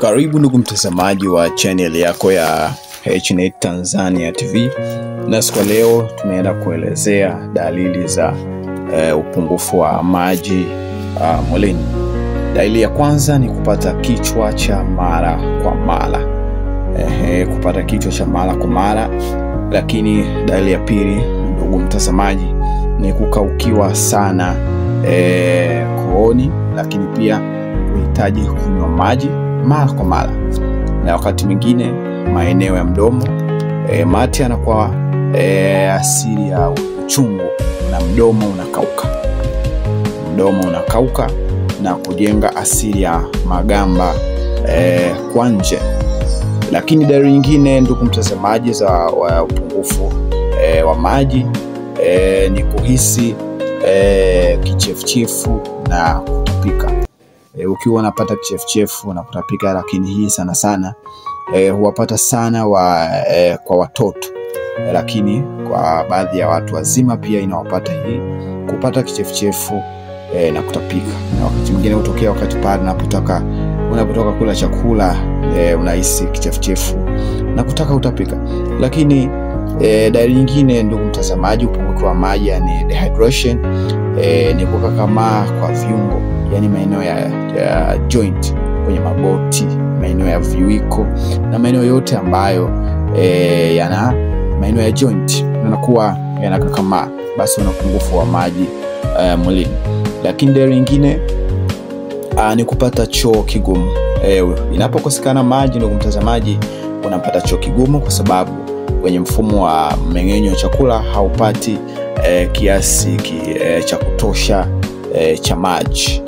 Karibu ndugu mtazamaji wa channel yako ya HNet Tanzania TV. Na siku leo tunaenda kuelezea dalili za upungufu wa maji mwilini. Dalili ya kwanza ni kupata kichwa cha mara kwa mara. Kupata kichwa cha mara kwa mara. Lakini dalili ya pili ndugu mtazamaji ni kukaukiwa sana kooni, lakini pia kuhitaji kunywa maji mara kwa mara. Na wakati mwingine maeneo ya mdomo mate yanakuwa asili ya uchungu na mdomo unakauka na kujenga asili ya magamba kwa nje. Lakini dalili nyingine ndugu mtazamaji za upungufu wa maji ni kuhisi kichefuchefu na kutapika. Ukiwa unapata kichefuchefu na kutapika, lakini hii sana sana huwapata sana kwa watoto, lakini kwa baadhi ya watu wazima pia inawapata hii kupata kichefuchefu na kutapika. Na wakati mwingine hutokea wakati pale unapotoka kula chakula unahisi kichefuchefu na kutaka utapika. Lakini dalili nyingine ndugu mtazamaji upungufu wa maji yani dehydration ni kukakamaa kwa viungo, yani maeneo ya joint, kwenye magoti, maeneo ya viwiko na maeneo yote ambayo yana maeneo ya joint yanakuwa yanakakamaa, basi una upungufu wa maji mwilini. Lakini dalili nyingine ni kupata choo kigumu. Inapokosekana maji ndugu mtazamaji unapata choo kigumu, kwa sababu kwenye mfumo wa mmeng'enyo wa chakula haupati kiasi cha kutosha cha maji.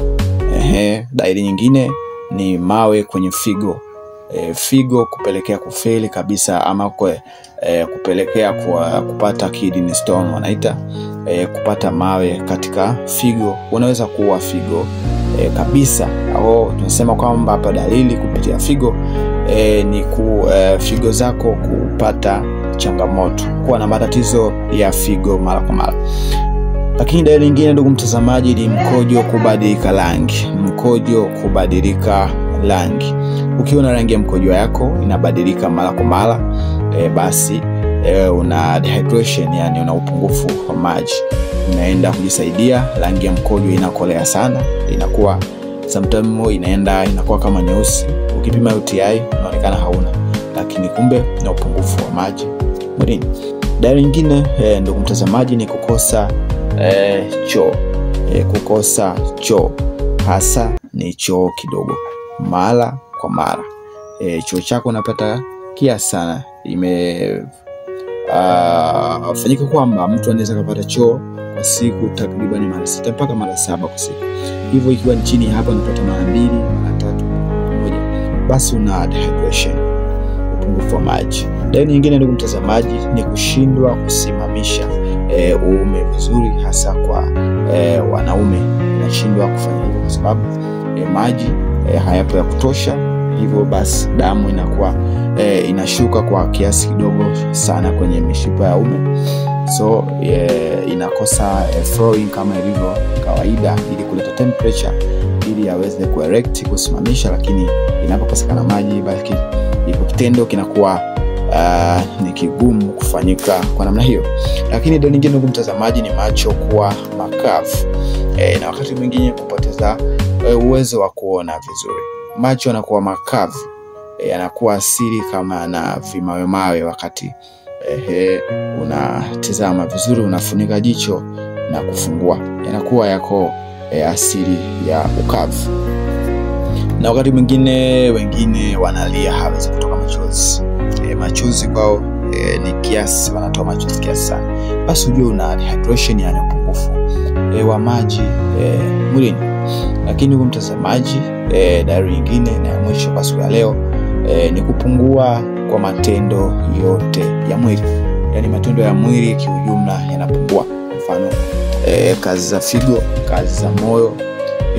Dalili nyingine ni mawe kwenye figo kupelekea kufeli kabisa, ama kupelekea kupata kidney stone wanaita, kupata mawe katika figo. Unaweza kuwa figo kabisa, au tunasema kwamba hapa dalili kupitia figo ni figo zako kupata changamoto, kuwa na matatizo ya figo mara kwa mara. Lakini dalili nyingine ndugu mtazamaji ni mkojo kubadilika rangi. Ukiona rangi ya mkojo yako inabadilika mara kwa mara, basi una dehydration, yani una upungufu wa maji. Unaenda kujisaidia, rangi ya mkojo inakolea sana, inakuwa sometimes inakuwa kama nyeusi. Ukipima UTI unaonekana hauna, lakini kumbe na upungufu wa maji mwilini. Dalili nyingine ndugu mtazamaji ni kukosa choo, hasa ni choo kidogo mara kwa mara. Choo chako unapata kiasi sana. Fanyika kwamba mtu anaweza kupata choo kwa siku takriban mara 6 mpaka mara 7 kwa siku. Hivyo ikiwa chini hapa unapata mara 2, mara 3, moja, basi una dehydration, upungufu wa maji. Dalili nyingine ndugu mtazamaji ni kushindwa kusimamisha uume vizuri, hasa kwa wanaume. Inashindwa kufanya hivyo kwa sababu maji hayapo ya kutosha, hivyo basi damu inakuwa inashuka kwa kiasi kidogo sana kwenye mishipa ya uume, so inakosa flowing kama ilivyo kawaida, ili kuleta temperature ili yaweze kuerect kusimamisha. Lakini inapokosekana maji, basi iko kitendo kinakuwa ni kigumu kufanyika kwa namna hiyo. Lakini dalili nyingine ndugu mtazamaji ni macho kuwa makavu, na wakati mwingine kupoteza uwezo wa kuona vizuri. Macho yanakuwa makavu, yanakuwa asili kama na vimawe wakati unatizama vizuri, unafunika jicho na kufungua, yanakuwa yako asili ya ukavu. Na wakati mwingine wengine wanalia, hawezi kutoka machozi. Machozi kwao ni kiasi, wanatoa machozi kiasi sana, basi ujue una dehydration, yani upungufu wa maji mwilini. Lakini ndugu mtazamaji dalili nyingine na ya mwisho kwa siku ya leo ni kupungua kwa matendo yote ya mwili, yani matendo ya mwili kiujumla yanapungua. Mfano kazi za figo, kazi za moyo,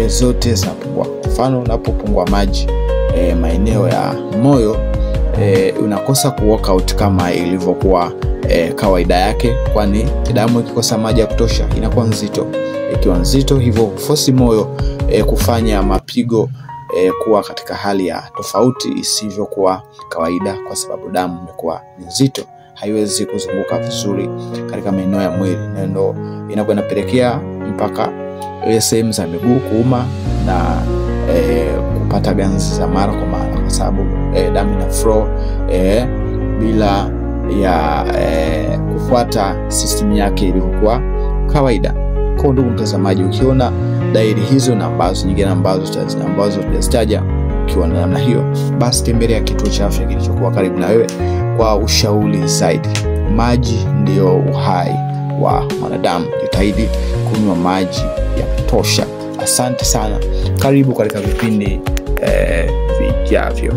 zote zinapungua. Mfano unapopungua maji maeneo ya moyo, unakosa ku-work out kama ilivyokuwa kawaida yake, kwani damu ikikosa maji ya kutosha inakuwa nzito. Ikiwa nzito hivyo force moyo kufanya mapigo kuwa katika hali ya tofauti isivyokuwa kawaida, kwa sababu damu imekuwa nzito, haiwezi kuzunguka vizuri katika maeneo ya mwili, na ndio inakuwa inapelekea mpaka sehemu za miguu kuuma na kupata ganzi za mara kwa mara, kwa sababu damu ina flow bila ya kufuata system yake ilivyokuwa kawaida. Kwa ndugu mtazamaji, ukiona dalili hizo na ambazo nyingine ambazo tutazitaja, ukiwa na namna hiyo, basi tembelea kituo cha afya kilichokuwa karibu na wewe kwa ushauri zaidi. Maji ndio uhai wa mwanadamu. Jitahidi kunywa maji ya kutosha. Asante sana. Karibu katika vipindi vijavyo.